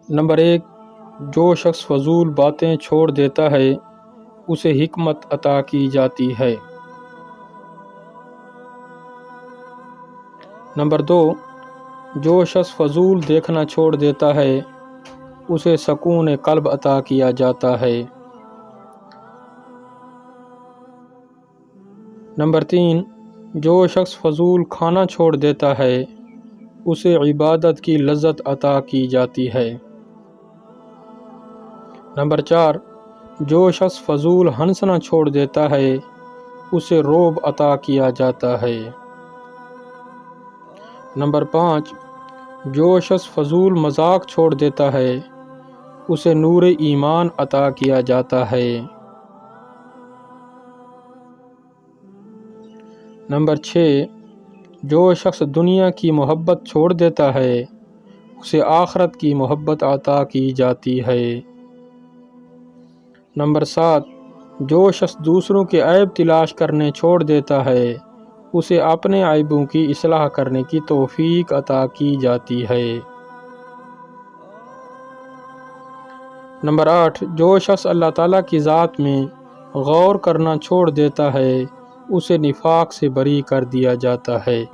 Number 1، جو شخص فضول باتیں چھوڑ دیتا ہے اسے حکمت عطا کی جاتی ہے۔ نمبر 2، جو شخص فضول دیکھنا چھوڑ دیتا ہے اسے سکون قلب عطا کیا جاتا ہے۔ نمبر 3، جو شخص فضول کھانا چھوڑ دیتا ہے اسے عبادت کی لذت عطا کی جاتی ہے۔ نمبر 4، جو شخص فضول ہنسنا چھوڑ دیتا ہے اسے رعب عطا کیا جاتا ہے۔ نمبر 5، جو شخص فضول مذاق چھوڑ دیتا ہے اسے نور ایمان عطا کیا جاتا ہے۔ نمبر 6، جو شخص دنیا کی محبت چھوڑ دیتا ہے اسے آخرت کی محبت عطا کی جاتی ہے۔ نمبر 7، جو شخص دوسروں کے عیب تلاش کرنے چھوڑ دیتا ہے اسے اپنے عیبوں کی اصلاح کرنے کی توفیق عطا کی جاتی ہے۔ نمبر 8، جو شخص اللہ تعالیٰ کی ذات میں غور کرنا چھوڑ دیتا ہے اسے نفاق سے بری کر دیا جاتا ہے۔